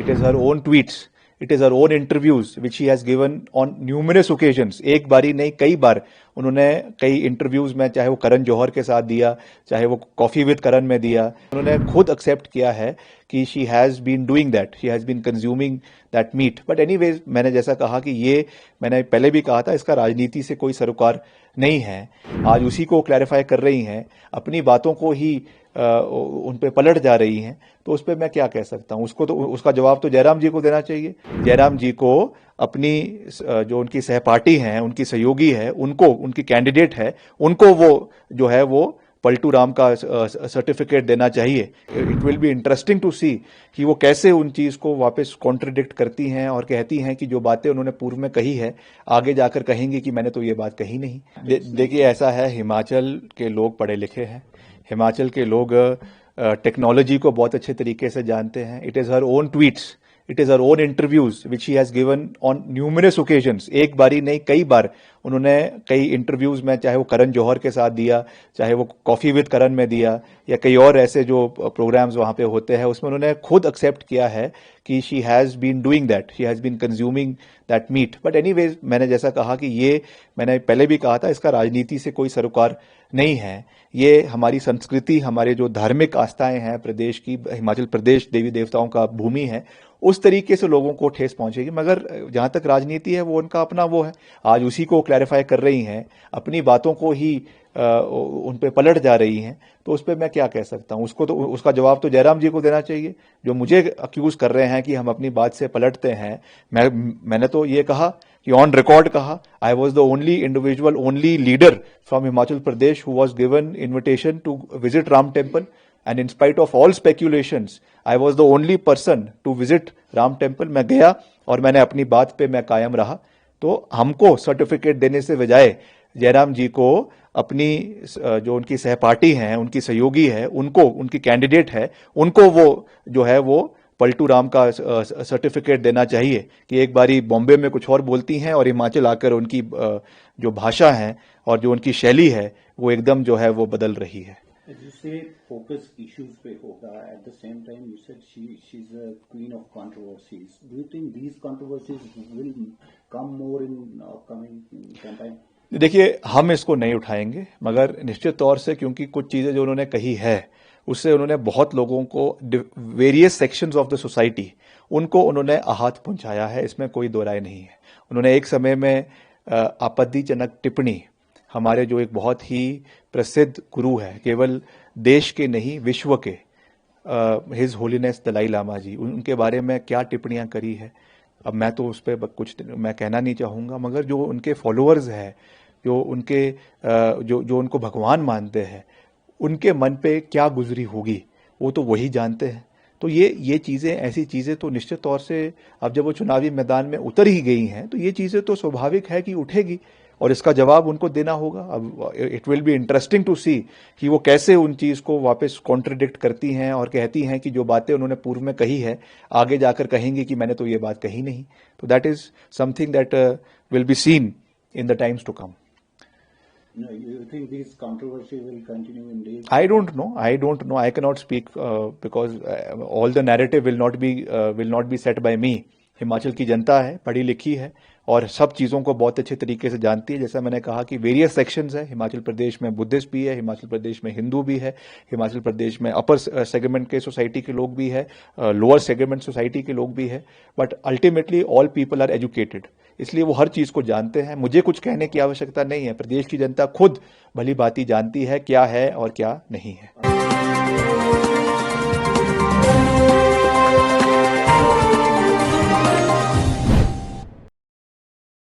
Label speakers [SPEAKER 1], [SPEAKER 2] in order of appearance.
[SPEAKER 1] It is her own tweets. It is her own interviews which she has given on numerous occasions. एक बारी नहीं, कई बार उन्होंने कई इंटरव्यूज में, चाहे वो करण जौहर के साथ दिया, चाहे वो कॉफी विद करण में दिया, उन्होंने खुद एक्सेप्ट किया है कि she has been doing that, she has been consuming that meat. But anyways, मैंने जैसा कहा कि ये मैंने पहले भी कहा था, इसका राजनीति से कोई सरोकार नहीं है. आज उसी को क्लैरिफाई कर रही हैं, अपनी बातों को ही उन पे पलट जा रही हैं, तो उस पर मैं क्या कह सकता हूं. उसको तो उसका जवाब तो जयराम जी को देना चाहिए. जयराम जी को अपनी जो उनकी सहपाठी हैं, उनकी सहयोगी है, उनको, उनकी कैंडिडेट है, उनको वो जो है वो पलटू राम का सर्टिफिकेट देना चाहिए. It will be interesting to see कि वो कैसे उन चीज को वापस कॉन्ट्रडिक्ट करती हैं और कहती हैं कि जो बातें उन्होंने पूर्व में कही है, आगे जाकर कहेंगी कि मैंने तो ये बात कही नहीं. देखिए, ऐसा है, हिमाचल के लोग पढ़े लिखे हैं, हिमाचल के लोग टेक्नोलॉजी को बहुत अच्छे तरीके से जानते हैं. It is her own tweets, it is her own interviews which she has given on numerous occasions. एक बारी नहीं, कई बार उन्होंने कई इंटरव्यूज में, चाहे वो करण जौहर के साथ दिया, चाहे वो कॉफी विद करण में दिया, या कई और ऐसे जो प्रोग्राम्स वहां पे होते हैं, उसमें उन्होंने खुद एक्सेप्ट किया है कि she has been doing that, she has been consuming that meat. But anyways, मैंने जैसा कहा कि ये मैंने पहले भी कहा था, इसका राजनीति से कोई सरोकार नहीं है. ये हमारी संस्कृति, हमारे जो धार्मिक आस्थाएं हैं प्रदेश की, हिमाचल प्रदेश देवी देवताओं का भूमि है, उस तरीके से लोगों को ठेस पहुंचेगी. मगर जहां तक राजनीति है, वो उनका अपना वो है. आज उसी को क्लैरिफाई कर रही हैं, अपनी बातों को ही उन पे पलट जा रही हैं, तो उस पर मैं क्या कह सकता हूं. उसको तो उसका जवाब तो जयराम जी को देना चाहिए, जो मुझे अक्यूज कर रहे हैं कि हम अपनी बात से पलटते हैं. मैंने तो ये कहा कि ऑन रिकॉर्ड कहा, I was the only individual, only leader from Himachal Pradesh who was given invitation to visit Ram temple. And in spite of all speculations, I was the only person to visit Ram temple. मैं गया और मैंने अपनी बात पे मैं कायम रहा. तो हमको सर्टिफिकेट देने से बजाय जयराम जी को अपनी जो उनकी सहपाठी हैं, उनकी सहयोगी है, उनको, उनकी कैंडिडेट है, उनको वो जो है वो पलटू राम का सर्टिफिकेट देना चाहिए कि एक बारी बॉम्बे में कुछ और बोलती हैं और हिमाचल आकर उनकी जो भाषा है और जो उनकी शैली है, वो एकदम जो है वो बदल रही है.
[SPEAKER 2] As you say, focus issues पे होगा. At the same time, you said she's a queen of controversies. Do you think these controversies will come more in upcoming campaign?
[SPEAKER 1] देखिए, हम इसको नहीं उठाएंगे, मगर निश्चित तौर से, क्योंकि कुछ चीजें जो उन्होंने कही है, उससे उन्होंने बहुत लोगों को, various sections of the society, उनको उन्होंने आहत पहुंचाया है. इसमें कोई दो राय नहीं है. उन्होंने एक समय में आपत्तिजनक टिप्पणी, हमारे जो एक बहुत ही प्रसिद्ध गुरु है, केवल देश के नहीं विश्व के, हिज होलीनेस दलाई लामा जी, उनके बारे में क्या टिप्पणियां करी है, अब मैं तो उस पर कुछ मैं कहना नहीं चाहूँगा. मगर जो उनके फॉलोअर्स हैं, जो उनके जो उनको भगवान मानते हैं, उनके मन पे क्या गुजरी होगी, वो तो वही जानते हैं. तो ये चीज़ें, ऐसी चीज़ें तो निश्चित तौर से, अब जब वो चुनावी मैदान में उतर ही गई हैं, तो ये चीज़ें तो स्वाभाविक है कि उठेगी और इसका जवाब उनको देना होगा. अब it will be interesting to see कि वो कैसे उन चीज को वापस कॉन्ट्रडिक्ट करती हैं और कहती हैं कि जो बातें उन्होंने पूर्व में कही है, आगे जाकर कहेंगी कि मैंने तो ये बात कही नहीं. तो that is something that will be seen in the times to come.
[SPEAKER 2] No, you think these controversy will continue in days?
[SPEAKER 1] I don't know. I cannot speak because all the narrative will not be set by me. Himachal की जनता है, पढ़ी लिखी है और सब चीज़ों को बहुत अच्छे तरीके से जानती है. जैसा मैंने कहा कि वेरियस सेक्शंस है. हिमाचल प्रदेश में बुद्धिस्ट भी है, हिमाचल प्रदेश में हिंदू भी है, हिमाचल प्रदेश में अपर सेगमेंट के सोसाइटी के लोग भी है, लोअर सेगमेंट सोसाइटी के लोग भी है. But ultimately all people are educated, इसलिए वो हर चीज़ को जानते हैं. मुझे कुछ कहने की आवश्यकता नहीं है. प्रदेश की जनता खुद भली भांति जानती है क्या है और क्या नहीं है.